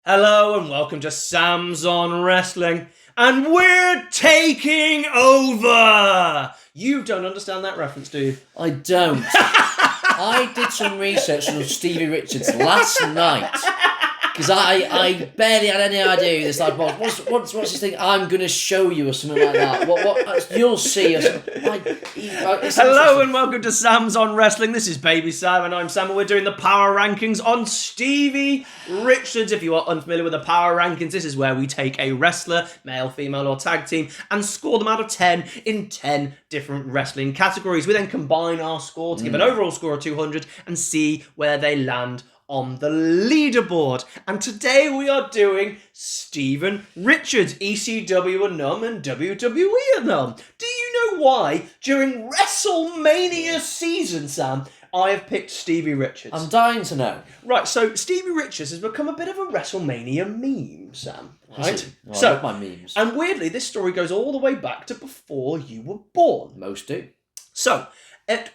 Hello and welcome to Sam's on Wrestling, and we're taking over! You don't understand that reference, do you? I don't. I did some research on Stevie Richards last night because I barely had any idea who this lad was. What's this thing? I'm going to show you or something like that. What you'll see. Or something. Hello and welcome to Sam's on Wrestling. This is Baby Sam and I'm Sam, and we're doing the power rankings on Stevie Richards. If you are unfamiliar with the power rankings, this is where we take a wrestler, male, female or tag team, and score them out of 10 in 10 different wrestling categories. We then combine our score to give an overall score of 200 and see where they land on the leaderboard. And today we are doing Steven Richards, ECW alum and WWE alum. Do you know why during WrestleMania season, Sam, I have picked Stevie Richards? I'm dying to know. Right, so Stevie Richards has become a bit of a WrestleMania meme, Sam. Right? Oh, I love my memes. And weirdly, this story goes all the way back to before you were born. Most do. So, at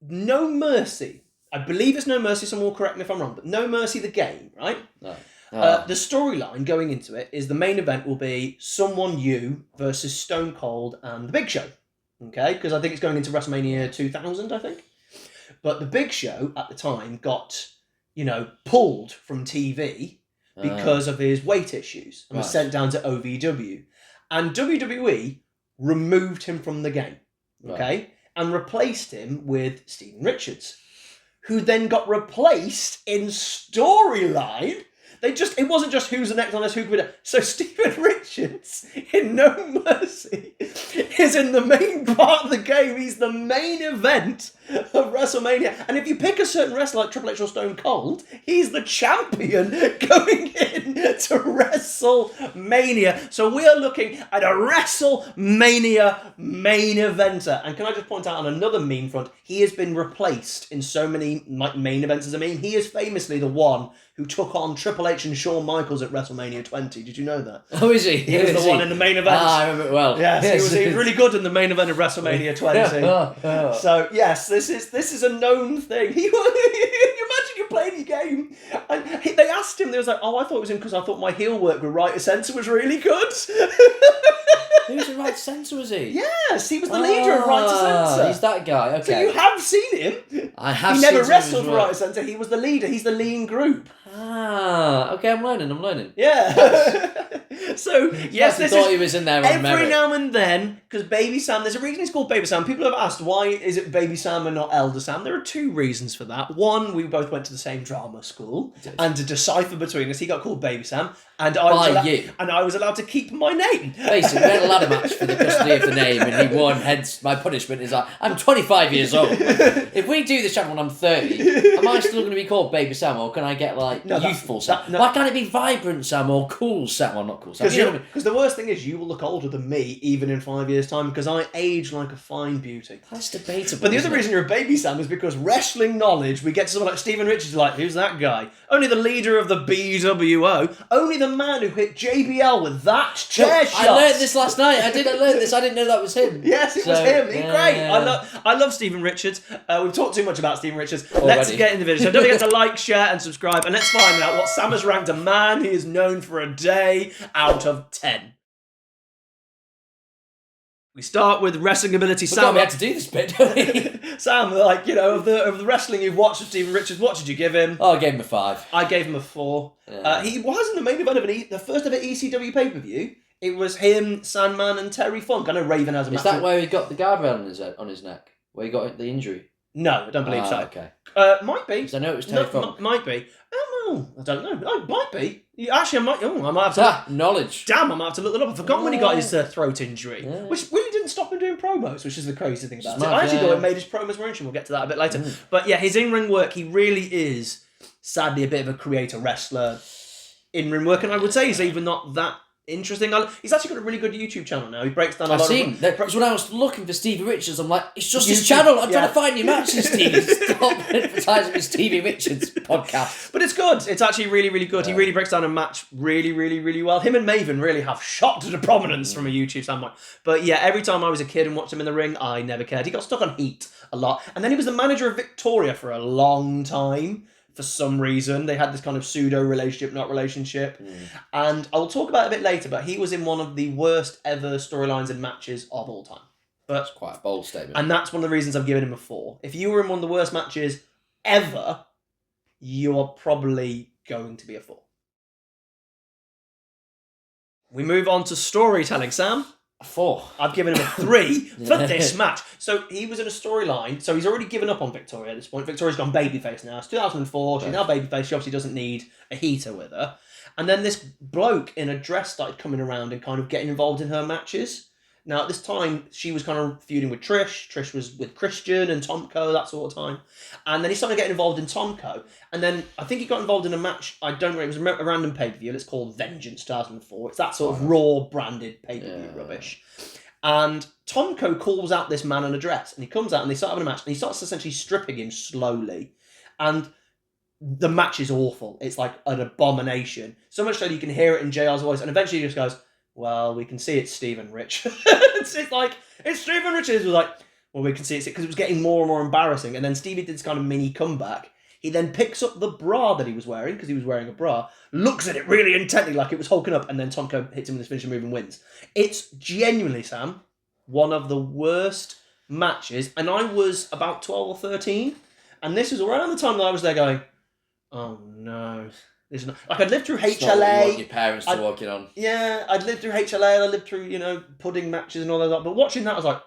No Mercy, I believe it's No Mercy, someone will correct me if I'm wrong, but No Mercy the game, right? No. The storyline going into it is the main event will be Someone You versus Stone Cold and The Big Show. Okay? Because I think it's going into WrestleMania 2000, I think. But The Big Show, at the time, got, pulled from TV because of his weight issues and was sent down to OVW. And WWE removed him from the game, okay? And replaced him with Steven Richards, who then got replaced in storyline. It wasn't just who's the next on this, who could. So Steven Richards in No Mercy is in the main part of the game. He's the main event of WrestleMania. And if you pick a certain wrestler like Triple H or Stone Cold, he's the champion going in to WrestleMania. So we are looking at a WrestleMania main eventer. And can I just point out on another meme front, he has been replaced in so many main events as a meme. He is famously the one who took on Triple H and Shawn Michaels at WrestleMania 20. Did you know that? Oh, is he? He was the one in the main event. I remember it well. Yes, he was really good in the main event of WrestleMania 20. So, yes, this is a known thing. You imagine you're playing your game, and they asked him, they was like, I thought it was him because I thought my heel work with Right of Centre was really good. Who's the Right Centre, was he? Yes, he was the leader of Right of Centre. He's that guy, okay. So you have seen him. I have seen him. He never wrestled for well. Right of Centre, he was the leader, he's the lean group. Okay, I'm learning. Yeah. So, yes, I thought he was in there on every merit. now and then, because Baby Sam, there's a reason he's called Baby Sam. People have asked, why is it Baby Sam and not Elder Sam? There are two reasons for that. One, we both went to the same drama school, and to decipher between us, he got called Baby Sam, and I was allowed to keep my name. Basically, we had a ladder match for the custody of the name, and he won, hence my punishment is I'm 25 years old. If we do this chat when I'm 30, am I still going to be called Baby Sam, or can I get, youthful Sam? Why can't it be Vibrant Sam, or Cool Sam? Well, not Cool Sam. Because the worst thing is, you will look older than me, even in 5 years' time, because I age like a fine beauty. That's debatable. But the other reason you're a Baby Sam is because wrestling knowledge, we get to someone like Steven Richards, like, who's that guy? Only the leader of the BWO, only the man who hit JBL with that chair shot. I learned this last night. I learn this. I didn't know that was him. Yes, it was him. He's great. Yeah. I love Steven Richards. We've talked too much about Steven Richards. Already. Let's get in the video. So don't forget to like, share, and subscribe. And let's find out what Sam has ranked a man he is known for a day out of 10. We start with wrestling ability. Sam, we had to do this bit, don't we? Sam, of the wrestling you've watched of Steven Richards, what did you give him? Oh, I gave him a 5. I gave him a 4. Yeah. He was in the main event of the first ever ECW pay-per-view. It was him, Sandman, and Terry Funk. I know Raven has a match. Is that where he got the guardrail on his neck? Where he got the injury? No, I don't believe so. Okay. Might be. Because I know it was Terry Funk. Might be. I don't know. No, it might be. Actually, I might have to... knowledge. Damn, I might have to look that up. I forgot when he got his throat injury, which really didn't stop him doing promos, which is the crazy thing about it. I actually thought it made his promos more interesting. We'll get to that a bit later. But yeah, his in-ring work, he really is, sadly, a bit of a creator wrestler in-ring work, and I would say he's even not that interesting. He's actually got a really good YouTube channel now. He breaks down a lot of... Because when I was looking for Stevie Richards, I'm like, it's just his channel. I'm trying to find new matches, Stevie. Stop advertising with Stevie Richards podcast. But it's good. It's actually really, really good. He really breaks down a match really, really, really well. Him and Maven really have shot to prominence from a YouTube standpoint. But yeah, every time I was a kid and watched him in the ring, I never cared. He got stuck on Heat a lot. And then he was the manager of Victoria for a long time. for some reason. They had this kind of pseudo relationship, not relationship. And I'll talk about it a bit later, but he was in one of the worst ever storylines and matches of all time. But That's quite a bold statement. And that's one of the reasons I've given him a 4. If you were in one of the worst matches ever, you are probably going to be a 4. We move on to storytelling, Sam. A 4. I've given him a 3 for this match. So he was in a storyline. So he's already given up on Victoria at this point. Victoria's gone babyface now. It's 2004. She's now babyface. She obviously doesn't need a heater with her. And then this bloke in a dress started coming around and kind of getting involved in her matches. Now, at this time, she was kind of feuding with Trish. Trish was with Christian and Tomko, that sort of time. And then he started getting involved in Tomko. And then I think he got involved in a match, I don't know, it was a random pay-per-view. It's called Vengeance 2004. It's that sort of raw branded pay-per-view rubbish. And Tomko calls out this man in a dress. And he comes out and they start having a match. And he starts essentially stripping him slowly. And the match is awful. It's like an abomination. So much so that you can hear it in JR's voice. And eventually he just goes, well, we can see it's Stephen Rich. it's like, it's Stephen Rich. It was like, well, we can see it's because it was getting more and more embarrassing. And then Stevie did this kind of mini comeback. He then picks up the bra that he was wearing, because he was wearing a bra, looks at it really intently like it was hulking up, and then Tomko hits him with his finishing move and wins. It's genuinely, Sam, one of the worst matches. And I was about 12 or 13. And this was around the time that I was there going, oh no. Not, like I'd lived through HLA. It's not what you want your parents to walk in on. Yeah, I'd lived through HLA and I lived through, pudding matches and all that. But watching that, I was like,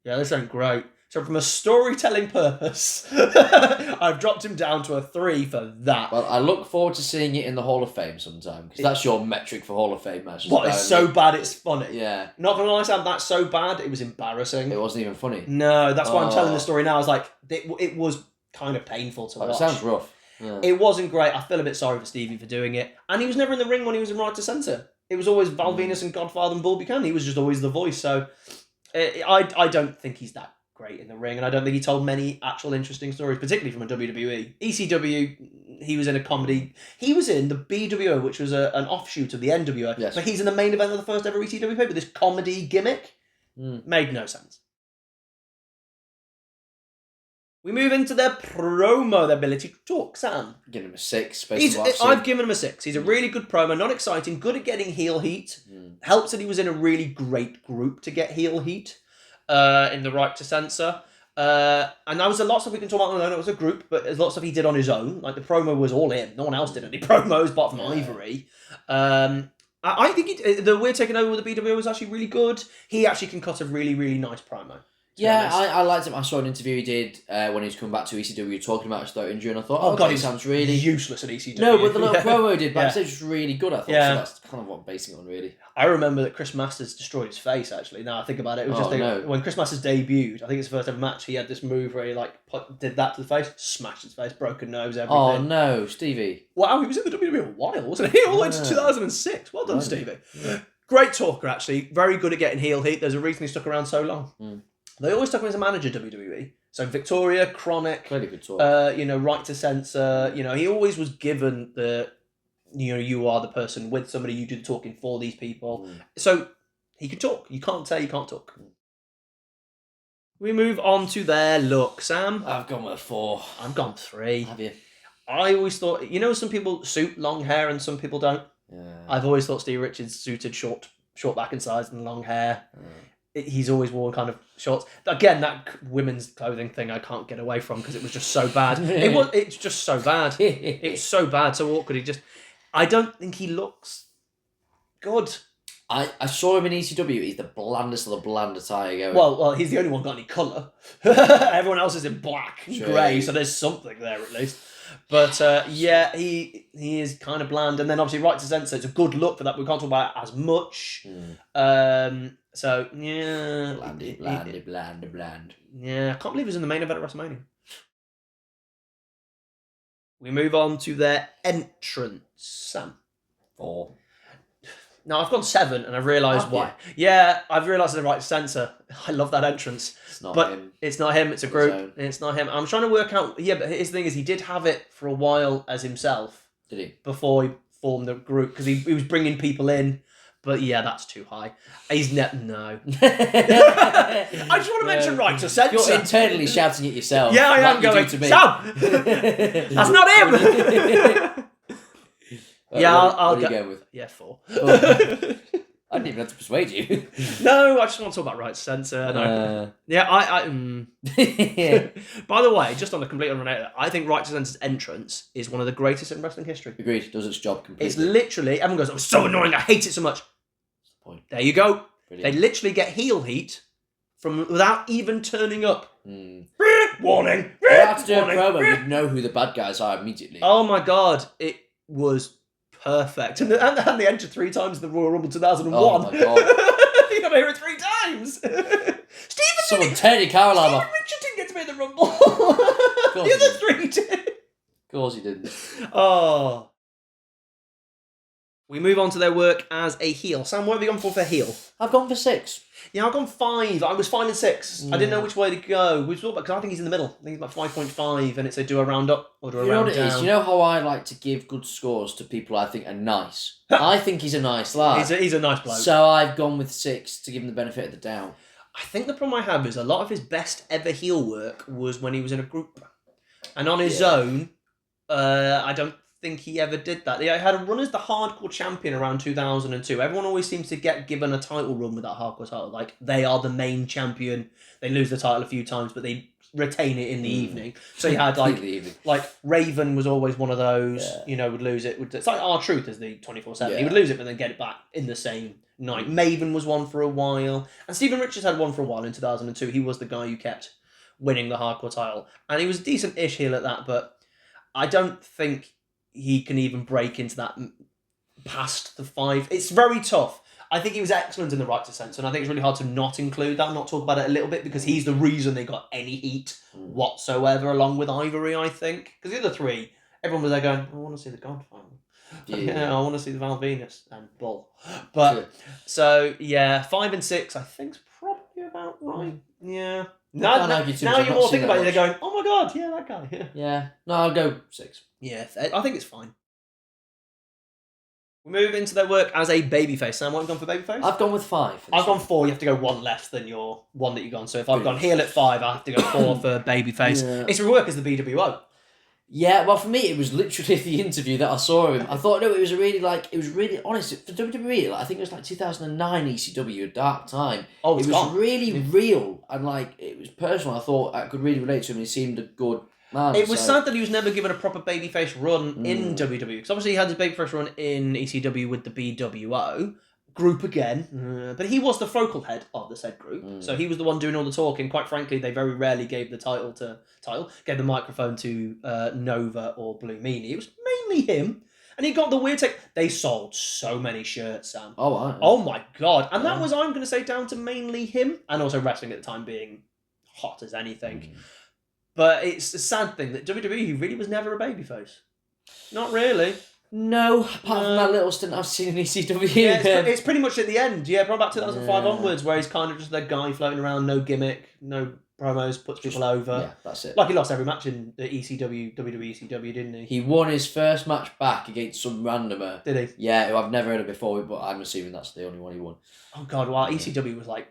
yeah, this ain't great. So from a storytelling purpose, I've dropped him down to a 3 for that. Well, I look forward to seeing it in the Hall of Fame sometime, because that's your metric for Hall of Fame matches. What, it's so bad it's funny? Yeah. Not gonna lie, Sam, that's so bad, it was embarrassing. It wasn't even funny. No, that's why I'm telling the story now. I was like, it was kind of painful to watch. It sounds rough. Yeah. It wasn't great. I feel a bit sorry for Stevie for doing it. And he was never in the ring when he was in Right to Centre. It was always Val Venus and Godfather and Bull Buchanan. He was just always the voice. So I don't think he's that great in the ring. And I don't think he told many actual interesting stories, particularly from a WWE. ECW, he was in a comedy. He was in the BWO, which was an offshoot of the NWO. Yes. But he's in the main event of the first ever ECW paper. This comedy gimmick made no sense. We move into their promo, their ability to talk. Sam? Give him a 6, based on what I've given him a 6. He's a really good promo, not exciting, good at getting heel heat. Helps that he was in a really great group to get heel heat in the Right to Censor. And there was a lot of stuff we can talk about alone. It was a group, but there's lots of stuff he did on his own. Like the promo was all him. No one else did any promos apart from Ivory. I think the We're Taking Over with the BWO was actually really good. He actually can cut a really, really nice promo. Yeah, I liked him. I saw an interview he did when he was coming back to ECW talking about his throat injury, and I thought, oh god, he sounds really useless at ECW. No, but the little promo he did backstage was really good, I thought. Yeah. So that's kind of what I'm basing it on, really. I remember that Chris Masters destroyed his face, actually. Now I think about it. It was when Chris Masters debuted, I think it's the first ever match, he had this move where he did that to the face, smashed his face, broken nose, everything. Oh no, Stevie. Wow, he was in the WWE a while, wasn't he? All the way to 2006. Well done, Stevie. Yeah. Great talker, actually. Very good at getting heel heat. There's a reason he stuck around so long. They always took him as a manager, WWE. So Victoria, Chronic, Really good talk. Right to Censor. He always was given the, you are the person with somebody, you do the talking for these people. So he can talk. You can't say you can't talk. We move on to their look, Sam. I've gone with a 4. I've gone 3. Have you? I always thought, some people suit long hair and some people don't. Yeah. I've always thought Steve Richards suited short back and sides and long hair. He's always worn kind of shorts. Again, that women's clothing thing I can't get away from because it was just so bad. It's just so bad. It's so bad, so awkward. I don't think he looks good. I saw him in ECW. He's the blandest of the bland attire going. Well, he's the only one got any colour. Everyone else is in black and grey, so there's something there at least. But he is kind of bland. And then obviously Right to Censor, it's a good look for that. We can't talk about it as much. So, yeah. Bland. Yeah, I can't believe he was in the main event at WrestleMania. We move on to their entrance. Sam? 4. No, I've gone 7 and I've realised why. Yeah, I've realised the Right to Censor. I love that entrance. It's not him. It's not him, it's a group. It's not him. I'm trying to work out... Yeah, but his thing is he did have it for a while as himself. Did he? Before he formed the group, because he was bringing people in, But yeah, that's too high. He's no. I just want to mention right to censor. You're internally shouting at yourself. Yeah, I am like you going, do to me. Sam! That's not him! Yeah, I'll what are you going with? Yeah, 4. I didn't even have to persuade you. No, I just want to talk about right to censor. No. By the way, just on a complete unrelated, I think right to censor's entrance is one of the greatest in wrestling history. Agreed. It does its job completely. It's literally, everyone goes, "Oh, so annoying, I hate it so much." That's the point. There you go. Brilliant. They literally get heel heat without even turning up. Warning. You have to do a promo, you'd know who the bad guys are immediately. Oh my god, it was perfect. And they entered 3 times in the Royal Rumble 2001. Oh my god. You gotta hear it 3 times. Someone turn your car alarm off. Stephen Richard didn't get to be in the Rumble. The other 3 did. Of course he didn't. Oh. We move on to their work as a heel. Sam, what have you gone for heel? I've gone for 6. Yeah, I've gone 5. I was 5 and 6. I didn't know which way to go. Because I think he's in the middle. I think he's about 5.5, and it's a do a round up or do a round down. You know what it is? You know how I like to give good scores to people I think are nice? I think he's a nice lad. He's a nice bloke. So I've gone with 6 to give him the benefit of the doubt. I think the problem I have is a lot of his best ever heel work was when he was in a group. And on his own, I don't think he ever did that. He had a run as the hardcore champion around 2002. Everyone always seems to get given a title run with that hardcore title. Like, they are the main champion. They lose the title a few times, but they retain it in the evening. So you had like Raven was always one of those, would lose it. It's like R-Truth as the 24/7. Yeah. He would lose it but then get it back in the same night. Maven was one for a while. And Stephen Richards had one for a while in 2002. He was the guy who kept winning the hardcore title. And he was a decent-ish heel at that, but I don't think he can even break into that past the 5. It's very tough. I think he was excellent in the right to censor, and I think it's really hard to not include that, not talk about it a little bit, because he's the reason they got any heat whatsoever, along with Ivory, I think. Because the other 3, everyone was there going, I want to see the Godfather. Yeah, I want to see the Val Venus and Bull. But, 5 and 6, I think is probably about right. Yeah. Now you're all thinking about it, they're going, oh my god, yeah, that guy. Yeah. No, I'll go 6. Yeah, I think it's fine. We move into their work as a babyface. Sam, what have you gone for babyface? I've gone with 5. I've gone 4. You have to go 1 less than your 1 that you've gone. So if I've gone heel at 5, I have to go 4 for babyface. Yeah. It's a work as the BWO. Yeah, well, for me, it was literally the interview that I saw of him. I thought, no, it was really honest. For WWE, I think it was like 2009 ECW, a dark time. Oh, it was really real, and it was personal. I thought I could really relate to him. He seemed a good man. It was sad that he was never given a proper babyface run in WWE, because obviously he had his babyface run in ECW with the BWO group again, but he was the focal head of the said group, so he was the one doing all the talking. Quite frankly, they very rarely gave the gave the microphone to Nova or Blue Meanie. It was mainly him, and he got the weird take. They sold so many shirts, Sam. Oh my god, and that was, I'm going to say, down to mainly him, and also wrestling at the time being hot as anything. But it's a sad thing that WWE really was never a babyface. Not really. No, apart from that little stint I've seen in ECW. Yeah, it's pretty much at the end. Yeah, probably about 2005 onwards, where he's kind of just the guy floating around, no gimmick, no promos, puts people over. Yeah, that's it. Like he lost every match in the WWE ECW, didn't he? He won his first match back against some randomer. Did he? Yeah, who I've never heard of before, but I'm assuming that's the only one he won. Oh god, well, ECW was like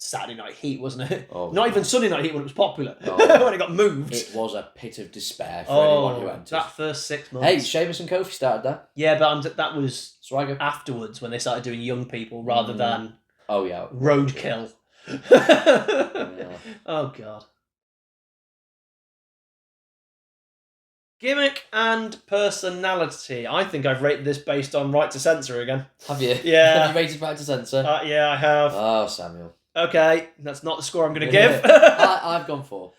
Saturday Night Heat, wasn't it? Oh, not even Sunday Night Heat when it was popular. When it got moved. It was a pit of despair for anyone who entered. That first 6 months. Hey, Sheamus and Kofi started that. Yeah, but that was Swagger. Afterwards when they started doing young people rather than roadkill. Oh god. Gimmick and personality. I think I've rated this based on right to censor again. Have you? Yeah. Have you rated right to censor? Yeah, I have. Oh, Samuel. Okay, that's not the score I'm going to give. I've gone 4.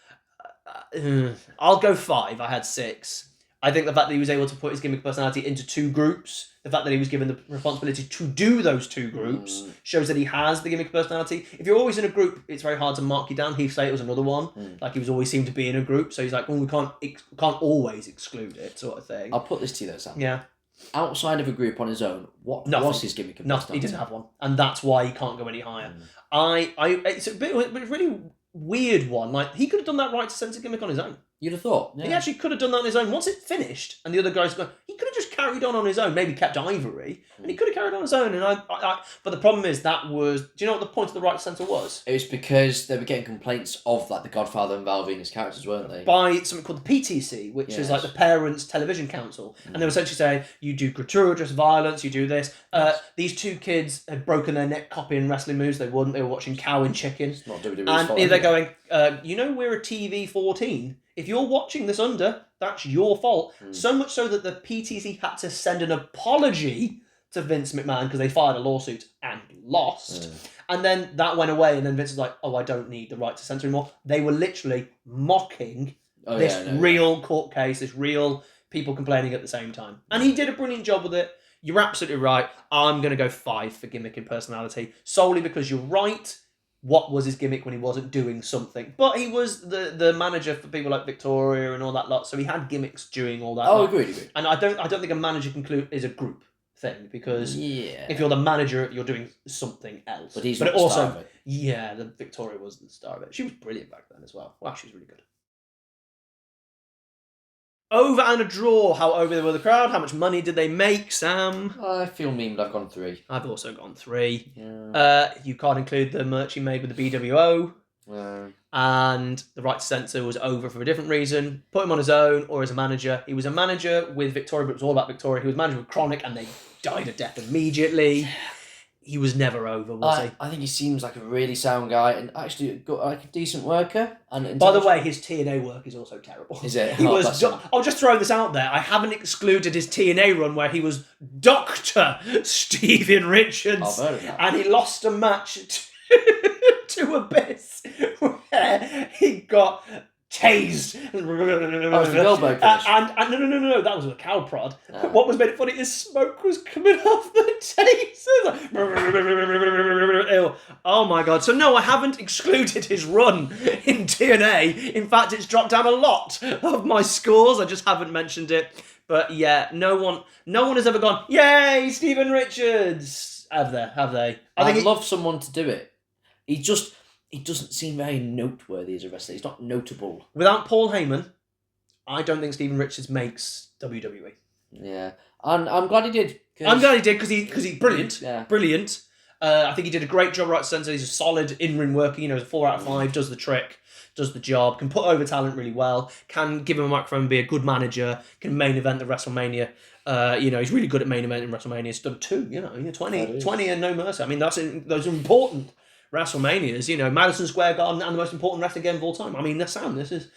I'll go 5. I had 6. I think the fact that he was able to put his gimmick personality into 2 groups, the fact that he was given the responsibility to do those 2 groups, shows that he has the gimmick personality. If you're always in a group, it's very hard to mark you down. Heath Slater was another one. Like, he was always seemed to be in a group, so he's like, we can't always exclude it, sort of thing. I'll put this to you though, Sam. Yeah. Outside of a group on his own, what was his gimmick personality? He didn't have one, and that's why he can't go any higher. It's a really weird one. Like, he could have done that right to censor gimmick on his own. You'd have thought. Yeah. He actually could have done that on his own. Once it finished, and the other guys go, he could have just carried on his own. Maybe kept Ivory, and he could have carried on his own. And but the problem is that was. Do you know what the point of the right centre was? It was because they were getting complaints of like the Godfather and Val Venus characters, weren't they? By something called the PTC, which is like the Parents Television Council, and they were essentially saying you do gratuitous violence, you do this. These two kids had broken their neck copying wrestling moves. They wouldn't. They were watching Cow and Chicken. It's not WWE's and fault, they're anyway. going, we're a TV 14. If you're watching this under, that's your fault. So much so that the PTC had to send an apology to Vince McMahon because they filed a lawsuit and lost. And then that went away, and then Vince was like, oh, I don't need the right to censor anymore. They were literally mocking real court case, this real people complaining at the same time. And he did a brilliant job with it. You're absolutely right. I'm going to go 5 for gimmick and personality, solely because you're right. What was his gimmick when he wasn't doing something? But he was the manager for people like Victoria and all that lot, so he had gimmicks during all that. Oh, agreed. And I don't think a manager is a group thing, because if you're the manager, you're doing something else. But he's not the star of it. Yeah, the Victoria was the star of it. She was brilliant back then as well. Wow, she was really good. Over and a draw. How over they were the crowd? How much money did they make, Sam? I feel mean, but I've gone 3. I've also gone 3. Yeah. You can't include the merch he made with the BWO. No. And the right to censor was over for a different reason. Put him on his own or as a manager. He was a manager with Victoria, but it was all about Victoria. He was manager with Chronic, and they died a death immediately. He was never over, was he? I think he seems like a really sound guy and actually got like a decent worker. And by the way, his TNA work is also terrible. Is it? I'll just throw this out there. I haven't excluded his TNA run where he was Dr. Steven Richards. I've heard of that. And he lost a match to Abyss where he got tased. Oh, the elbow finish. And no, that was a cow prod. What was made it funny is smoke was coming off the taser. Ew. Oh my god. So no, I haven't excluded his run in TNA. In fact, it's dropped down a lot of my scores. I just haven't mentioned it. But yeah, no one has ever gone, yay, Steven Richards. Have they? I'd love someone to do it. He doesn't seem very noteworthy as a wrestler. He's not notable. Without Paul Heyman, I don't think Steven Richards makes WWE. Yeah, and I'm glad he did. I'm glad he did because he's brilliant. Yeah. Brilliant. I think he did a great job right center. He's a solid in-ring worker. He's a 4 out of 5. Does the trick. Does the job. Can put over talent really well. Can give him a microphone and be a good manager. Can main event the WrestleMania. He's really good at main event in WrestleMania. He's done 2. 20 and no mercy. I mean, those are important WrestleManias, Madison Square Garden and the most important wrestling game of all time. I mean, this is,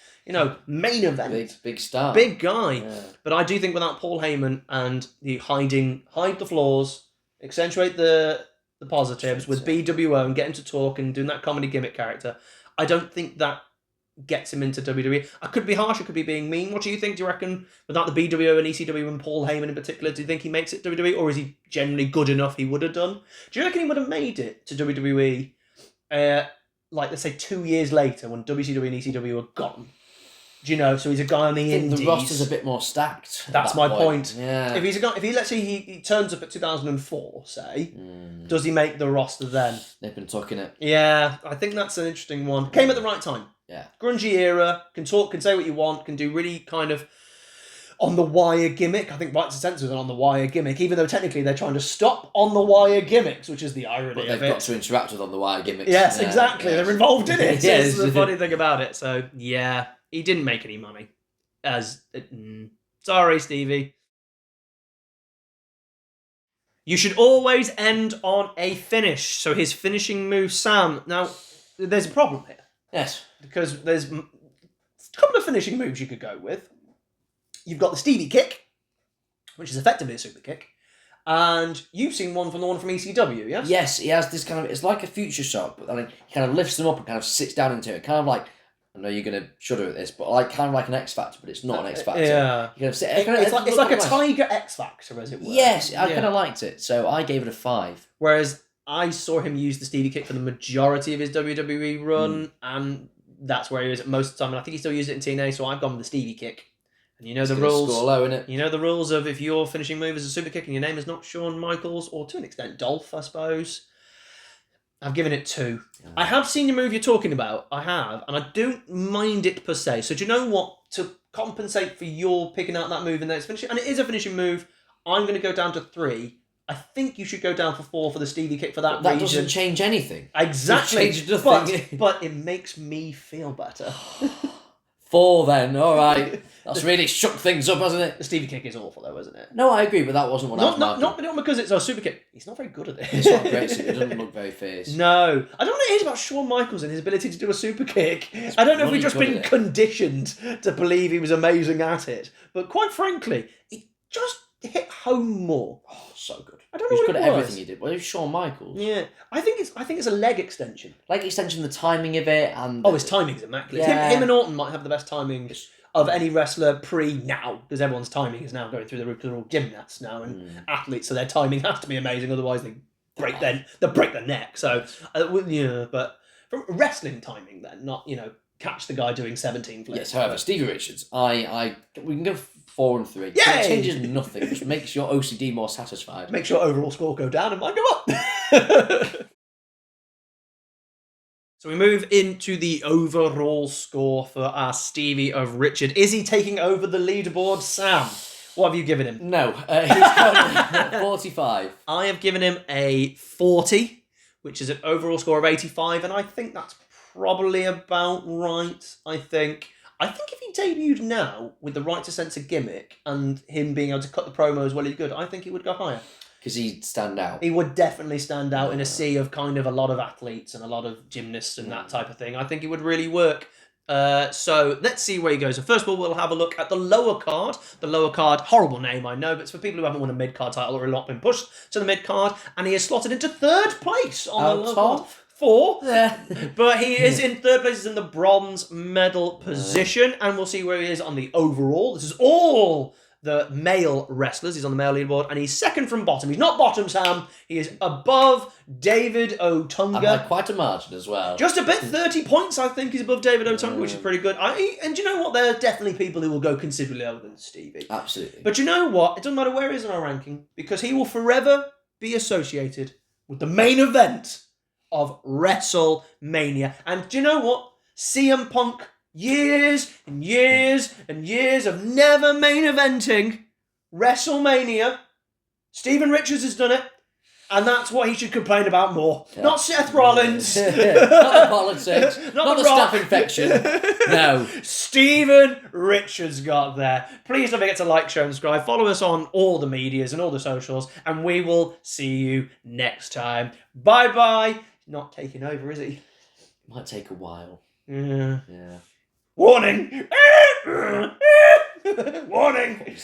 main event. Big star. Big guy. Yeah. But I do think without Paul Heyman and the hide the flaws, accentuate the positives with BWO and get him to talk and doing that comedy gimmick character, I don't think that gets him into WWE. I could be harsh, I could be being mean. What do you think? Do you reckon without the BWO and ECW and Paul Heyman in particular, do you think he makes it WWE, or is he generally good enough he would have done? Do you reckon he would have made it to WWE let's say 2 years later when WCW and ECW were gone? So he's a guy on the indies. The roster's a bit more stacked. That's my point. Yeah. If he's a guy, let's say he turns up at 2004, say, does he make the roster then? They've been talking it. Yeah, I think that's an interesting one. Came at the right time. Yeah. Grungy era, can talk, can say what you want, can do really kind of on the wire gimmick. I think Right to Censor is an on the wire gimmick, even though technically they're trying to stop on the wire gimmicks, which is the irony but of it. they've got to interact with on the wire gimmicks. Yes, exactly. Yes. They're involved in it. Yes. That's the funny thing about it. So, yeah, he didn't make any money. Sorry, Stevie. You should always end on a finish. So his finishing move, Sam. Now, there's a problem here. Yes. Because there's a couple of finishing moves you could go with. You've got the Stevie kick, which is effectively a super kick. And you've seen the one from ECW, yes? Yes, he has this it's like a future shot, but then he kind of lifts them up and kind of sits down into it. Kind of like, I know you're going to shudder at this, but kind of like an X Factor, but it's not an X Factor. Yeah. You kind of sit, it's like a Tiger X Factor, as it were. Yes, I kind of liked it, so I gave it a 5. Whereas I saw him use the Stevie kick for the majority of his WWE run, and that's where he was at most of the time. And I think he still used it in TNA, so I've gone with the Stevie kick. And the rules. Score low, innit? You know the rules of if your finishing move is a super kick and your name is not Shawn Michaels, or to an extent Dolph, I suppose. I've given it 2. Yeah. I have seen the move you're talking about. I have, and I don't mind it per se. So do you know what to compensate for your picking out that move and then it's finishing, and it is a finishing move, I'm going to go down to 3. I think you should go down for 4 for the Stevie kick for that reason. That doesn't change anything. Exactly. It changes nothing. But it makes me feel better. 4 then, alright. That's really shook things up, hasn't it? The Stevie kick is awful though, isn't it? No, I agree, but that wasn't what I was marking. Not because it's a super kick. He's not very good at it. It's not great, so it doesn't look very fierce. No. I don't know what it is about Shawn Michaels and his ability to do a super kick. I don't know if we've just been conditioned to believe he was amazing at it. But quite frankly, he just hit home more. Oh, so good. I don't know He's what good it at was. everything he did. Well, it was Shawn Michaels. Yeah. I think it's a leg extension. Leg extension, the timing of it, and... Oh, his timing's immaculate. Yeah. Him and Orton might have the best timing of any wrestler pre-now, because everyone's timing is now going through the roof, because they're all gymnasts now and athletes, so their timing has to be amazing, otherwise they break their neck. So, yeah, but from wrestling timing then, not, catch the guy doing 17 flips. Yes, however, Stevie Richards, we can go 4 and 3. Yay! It changes nothing, just makes your OCD more satisfied. Makes your overall score go down and mine go up. So we move into the overall score for our Stevie of Richard. Is he taking over the leaderboard, Sam? What have you given him? No, he's got 45. I have given him a 40, which is an overall score of 85, and I think that's probably about right, I think. I think if he debuted now with the right to censor gimmick and him being able to cut the promo as well as he could, I think he would go higher. Because he'd stand out. He would definitely stand out in a sea of kind of a lot of athletes and a lot of gymnasts and that type of thing. I think he would really work. So let's see where he goes. So first of all, we'll have a look at the lower card. The lower card, horrible name, I know, but it's for people who haven't won a mid-card title or have not been pushed to the mid-card. And he is slotted into 3rd place on the lower card. 4. Yeah. But he is in 3rd place, he's in the bronze medal position. And we'll see where he is on the overall. This is all the male wrestlers. He's on the male leaderboard, and he's 2nd from bottom. He's not bottom, Sam. He is above David Otunga. And by quite a margin as well. Just a bit, 30 points, I think, he's above David Otunga, which is pretty good. And you know what? There are definitely people who will go considerably lower than Stevie. Absolutely. But you know what? It doesn't matter where he is in our ranking, because he will forever be associated with the main event of WrestleMania. And do you know what? CM Punk, years and years and years of never main eventing WrestleMania. Steven Richards has done it, and that's what he should complain about more. Yeah. Not Seth Rollins. Not the politics. Not the Rock. Staph infection. No. Steven Richards got there. Please don't forget to like, share, and subscribe. Follow us on all the medias and all the socials, and we will see you next time. Bye-bye. Not taking over, is he? Might take a while. Yeah. Yeah. Warning! Warning!